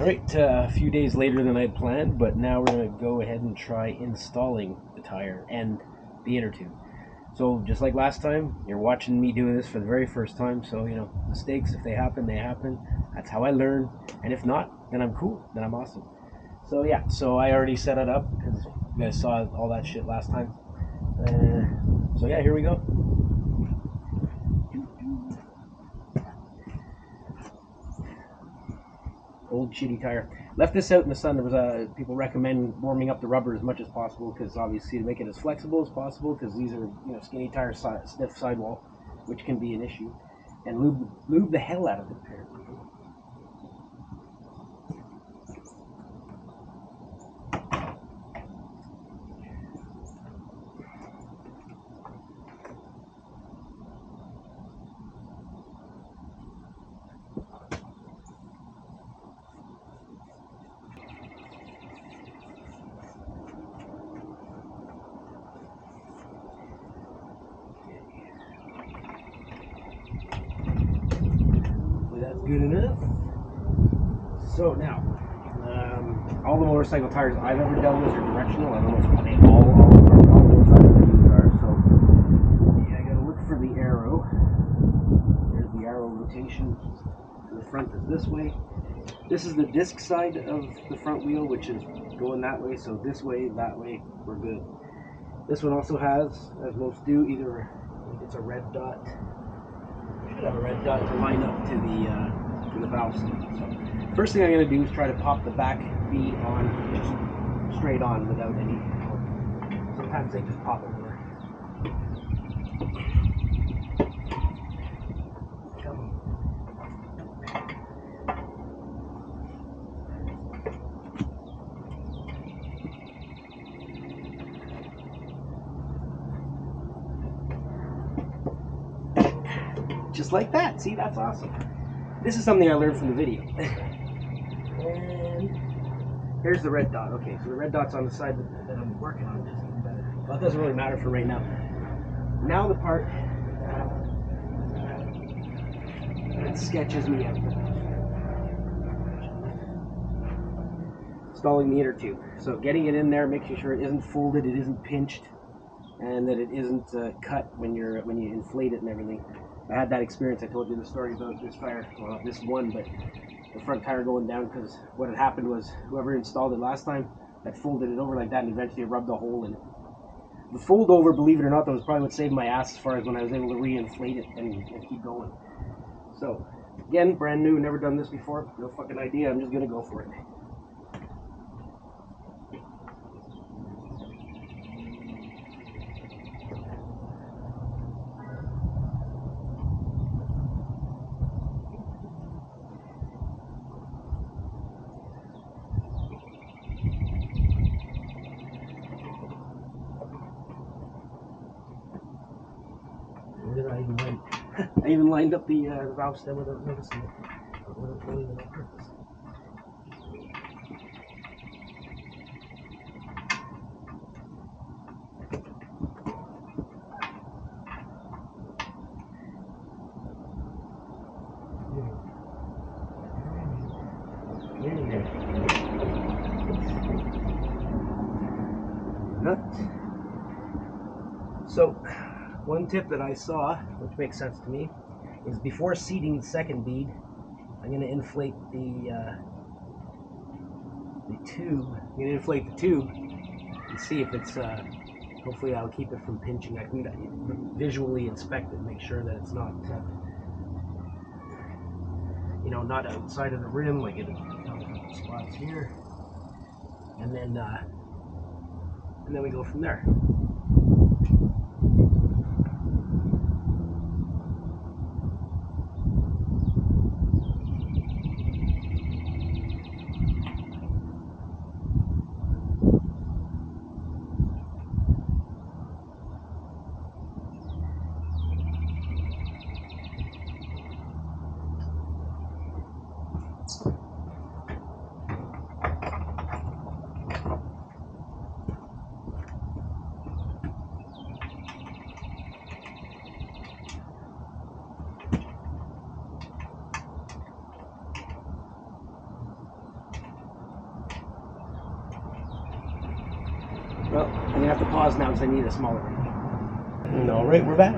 Alright, a few days later than I had planned, but now we're going to go ahead and try installing the tire and the inner tube. So just like last time, you're watching me doing this for the very first time, so mistakes, if they happen, they happen. That's how I learn, and if not, then I'm cool, then I'm awesome. So yeah, so I already set it up because you guys saw all that shit last time. So yeah, here we go. Old shitty tire. Left this out in the sun. There was people recommend warming up the rubber as much as possible because obviously to make it as flexible as possible because these are skinny tire stiff sidewall, which can be an issue, and lube the hell out of it apparently. Good enough. So now, all the motorcycle tires I've ever dealt with are directional. I don't know if they all the ones I've ever used are. So yeah, I gotta look for the arrow. There's the arrow rotation. The front is this way. This is the disc side of the front wheel, which is going that way. So this way, that way, we're good. This one also has, as most do, either it's a red dot. Should have a red dot to line up to the valve stem. So first thing I'm going to do is try to pop the back bead on just straight on without any help. Sometimes they just pop over. Just like that. See, that's awesome. This is something I learned from the video. And here's the red dot. Okay, so the red dot's on the side that I'm working on. It's even better. Well, it doesn't really matter for right now. Now the part that sketches me out. Installing the inner tube. So getting it in there, making sure it isn't folded, it isn't pinched, and that it isn't cut when you inflate it and everything. I had that experience. I told you the story about this tire, well not this one, but the front tire going down because what had happened was whoever installed it last time had folded it over like that and eventually rubbed a hole in it. The fold over, believe it or not, that was probably what saved my ass as far as when I was able to re-inflate it and keep going. So again, brand new, never done this before, no fucking idea, I'm just gonna go for it. I even lined up the valve stem without noticing it. Without doing it on purpose. So, one tip that I saw, which makes sense to me, is before seating the second bead, I'm going to inflate the tube. I'm going to inflate the tube and see if it's, hopefully that'll keep it from pinching. I can visually inspect it, make sure that it's not, not outside of the rim, like it spots here. And then we go from there. Well, I'm going to have to pause now because I need a smaller range. All right, we're back.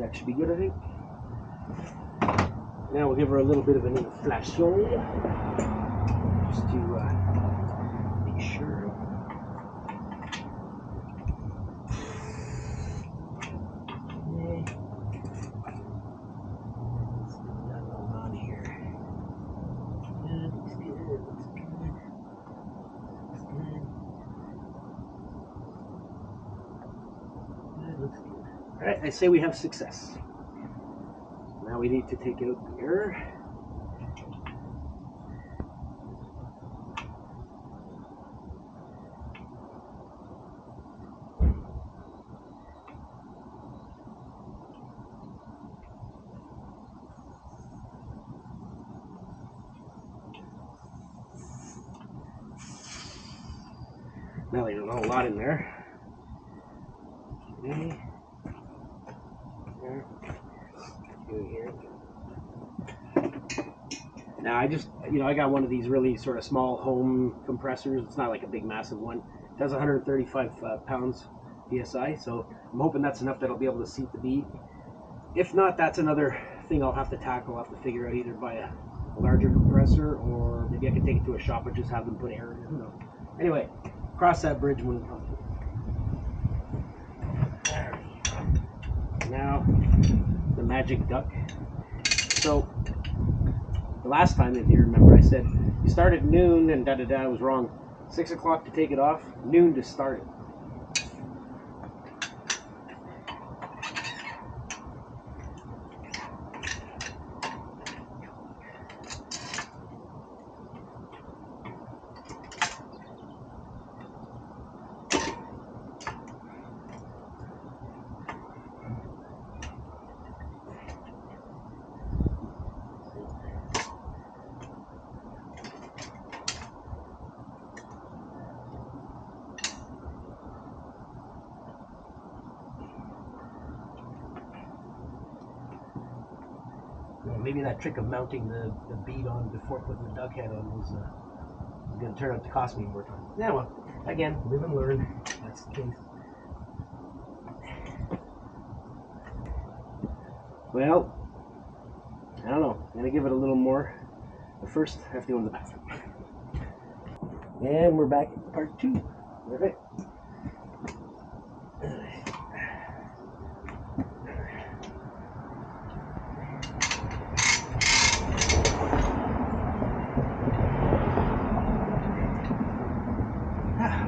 That should be good, I think. Now we'll give her a little bit of an inflation, just to make sure. Okay. What's going on here? Good, looks good, looks good. Looks good. Good, looks good. Alright, I say we have success. Now we need to take out the mirror. Now there's a whole lot in there. Okay. Here. Now I just, I got one of these really sort of small home compressors. It's not like a big massive one. It has 135 pounds PSI, so I'm hoping that's enough that'll be able to seat the bead. If not, that's another thing I'll have to tackle. I'll have to figure out, either buy a larger compressor, or maybe I can take it to a shop and just have them put air in it. Who knows? Anyway, cross that bridge when we come to it. Now, the magic duck. So, the last time, if you remember, I said you start at noon and I was wrong. 6 o'clock to take it off, noon to start it. Maybe that trick of mounting the bead on before putting the duck head on was going to turn out to cost me more time. Yeah, well, again, live and learn. That's the case. Well, I don't know. I'm going to give it a little more. But first, I have to go in the bathroom. And we're back at part 2. All right.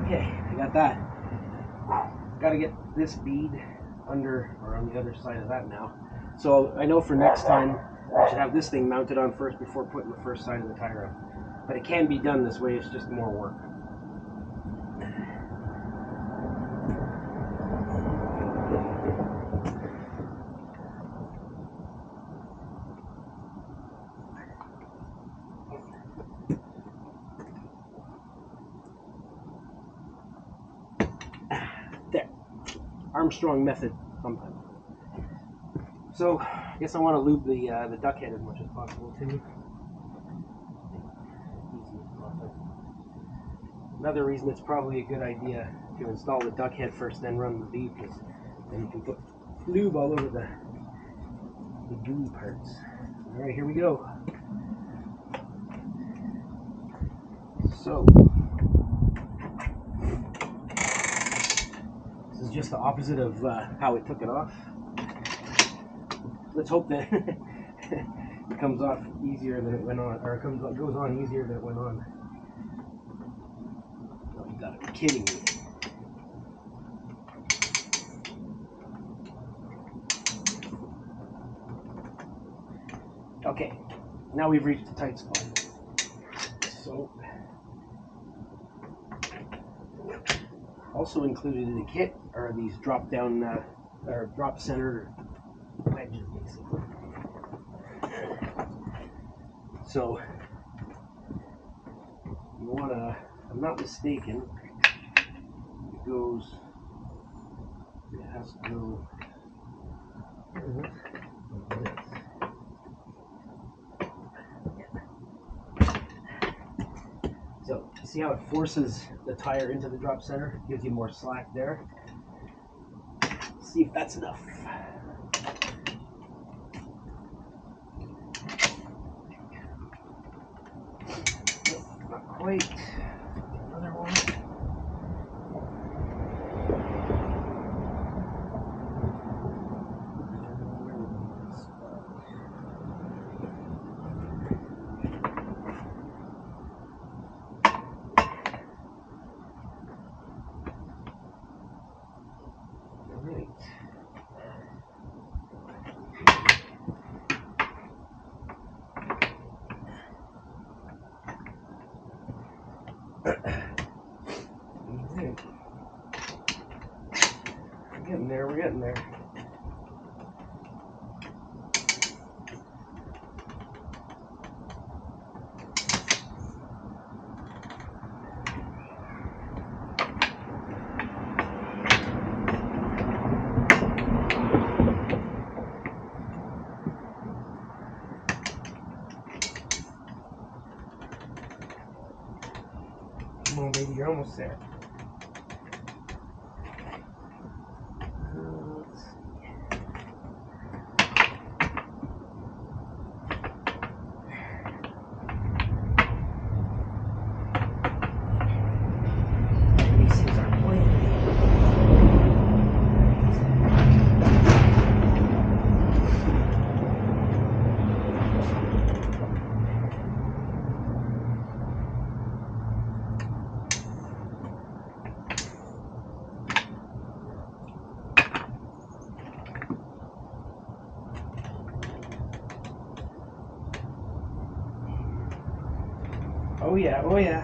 Okay, I got that. Got to get this bead under or on the other side of that now. So I know for next time I should have this thing mounted on first before putting the first side of the tire on. But it can be done this way, it's just more work. There. Armstrong method sometimes. So I guess I want to lube the duck head as much as possible too. Easy as possible. Another reason it's probably a good idea to install the duck head first, then run the bead, because then you can put lube all over the gooey parts. Alright, here we go. So this is just the opposite of how it took it off. Let's hope that it comes off easier than it went on, or goes on easier than it went on. Oh, you gotta be kidding me. Okay, now we've reached the tight spot. So, also included in the kit are these drop down, or drop center wedges, basically. So you want to, if I'm not mistaken, it goes, it has to go like this. So, see how it forces the tire into the drop center? Gives you more slack there. See if that's enough. Not quite. Another one. We're getting there. Come on, baby, you're almost there. Oh yeah, oh yeah.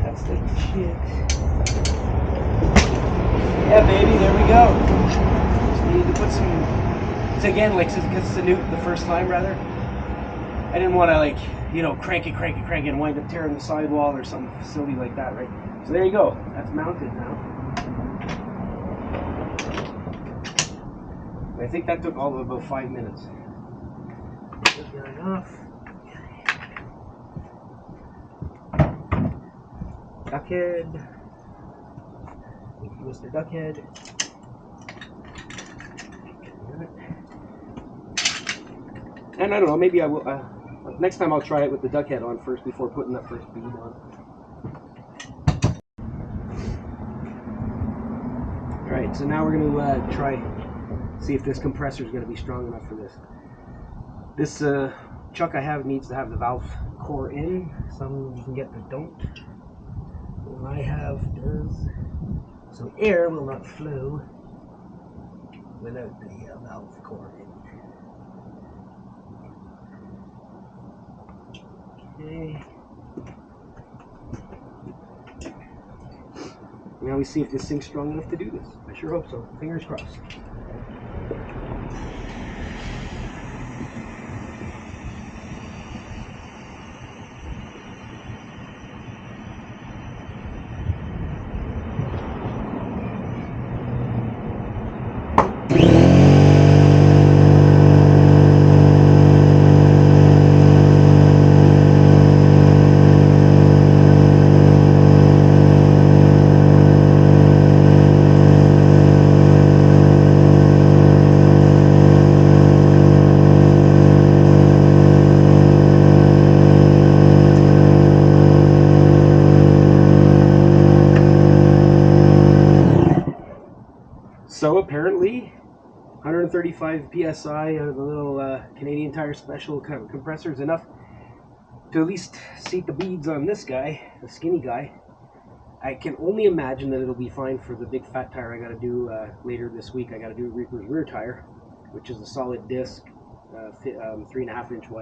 That's the shit. Yeah, baby, there we go. Just needed to put some. It's again like because it's the first time rather. I didn't want to like crank it, and wind up tearing the sidewall or something silly like that, right? So there you go. That's mounted now. I think that took all of about 5 minutes. Just got it off. Duckhead. Mr. Duckhead. And I don't know, maybe I will. Next time I'll try it with the duckhead on first before putting the first bead on. Alright, so now we're going to try, see if this compressor is going to be strong enough for this. This chuck I have needs to have the valve core in. Some you can get that don't. The one I have does. So air will not flow without the valve core in. Okay. Now we see if this thing's strong enough to do this. I sure hope so. Fingers crossed. So apparently 135 psi of the little Canadian Tire Special compressor is enough to at least seat the beads on this guy, the skinny guy. I can only imagine that it'll be fine for the big fat tire I got to do later this week. I got to do Reaper's rear tire, which is a solid disc, 3.5 inch wide.